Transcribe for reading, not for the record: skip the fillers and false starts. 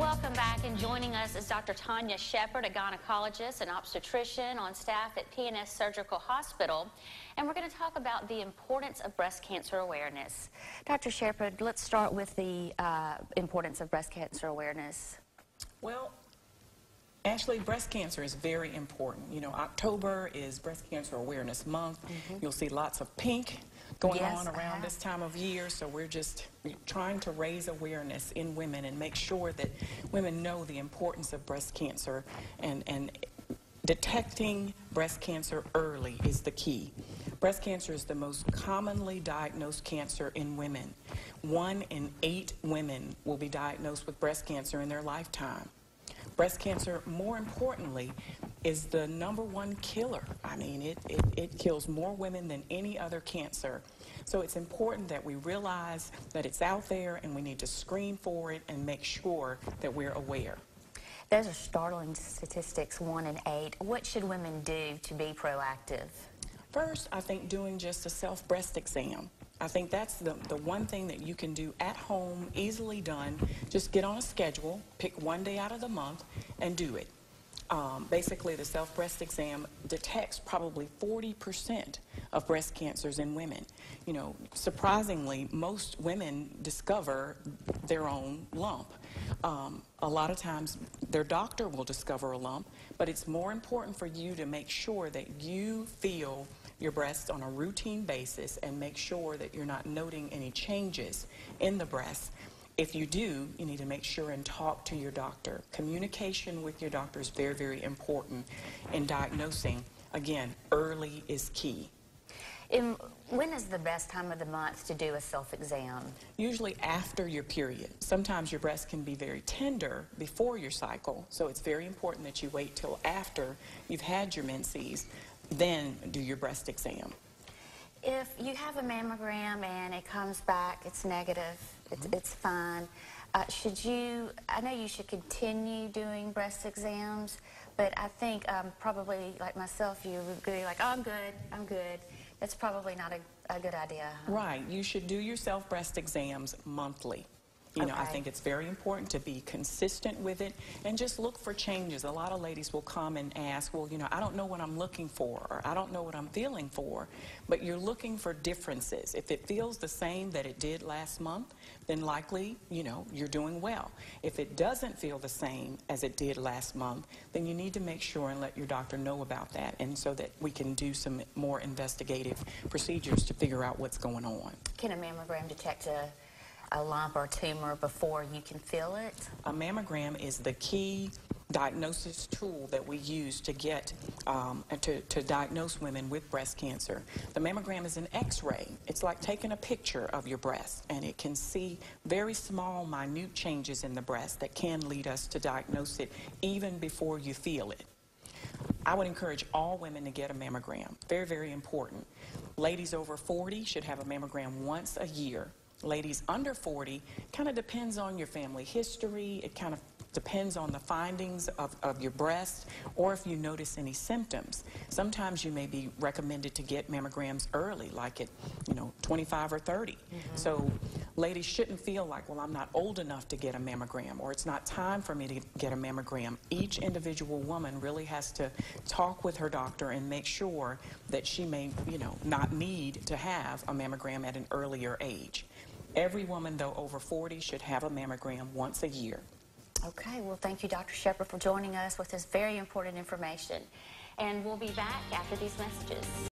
Welcome back, and joining us is Dr. Tonya Sheppard, a gynecologist and obstetrician on staff at P&S Surgical Hospital, and we're going to talk about the importance of breast cancer awareness. Dr. Sheppard, let's start with the importance of breast cancer awareness. Well, actually, breast cancer is very important. You know, October is Breast Cancer Awareness Month. You'll see lots of pink going on around this time of year, so we're just trying to raise awareness in women and make sure that women know the importance of breast cancer, and detecting breast cancer early is the key. Breast cancer is the most commonly diagnosed cancer in women. 1 in 8 women will be diagnosed with breast cancer in their lifetime. Breast cancer, more importantly, is the #1 killer. I mean, it kills more women than any other cancer. So it's important that we realize that it's out there and we need to screen for it and make sure that we're aware. Those are startling statistics, 1 in 8. What should women do to be proactive? First, I think doing just a self-breast exam. I think that's the one thing that you can do at home, easily done. Just get on a schedule, pick one day out of the month, and do it. Basically, the self-breast exam detects probably 40% of breast cancers in women. You know, surprisingly, most women discover their own lump. A lot of times, their doctor will discover a lump, but it's more important for you to make sure that you feel your breasts on a routine basis and make sure that you're not noting any changes in the breast. If you do, you need to make sure and talk to your doctor. Communication with your doctor is very, very important in diagnosing. Again, early is key. When is the best time of the month to do a self-exam? Usually after your period. Sometimes your breast can be very tender before your cycle, so it's very important that you wait till after you've had your menses, then do your breast exam. If you have a mammogram and it comes back, it's negative, it's fine, I know you should continue doing breast exams, but I think probably like myself, you would be like, oh, I'm good. That's probably not a good idea. Huh? Right. You should do your self-breast exams monthly. You know, I think it's very important to be consistent with it and just look for changes. A lot of ladies will come and ask, well, you know, I don't know what I'm looking for, or I don't know what I'm feeling for, but you're looking for differences. If it feels the same that it did last month, then likely, you know, you're doing well. If it doesn't feel the same as it did last month, then you need to make sure and let your doctor know about that, and so that we can do some more investigative procedures to figure out what's going on. Can a mammogram detect a lump or tumor before you can feel it? A mammogram is the key diagnosis tool that we use to get to diagnose women with breast cancer. The mammogram is an x-ray. It's like taking a picture of your breast, and it can see very small, minute changes in the breast that can lead us to diagnose it even before you feel it. I would encourage all women to get a mammogram. Very, very important. Ladies over 40 should have a mammogram once a year. Ladies under 40, kind of depends on your family history. It kind of depends on the findings of your breast, or if you notice any symptoms. Sometimes you may be recommended to get mammograms early, like at 25 or 30. So ladies shouldn't feel like, well, I'm not old enough to get a mammogram, or it's not time for me to get a mammogram. Each individual woman really has to talk with her doctor and make sure that she may, not need to have a mammogram at an earlier age. Every woman, though, over 40 should have a mammogram once a year. Okay, well, thank you, Dr. Sheppard, for joining us with this very important information. And we'll be back after these messages.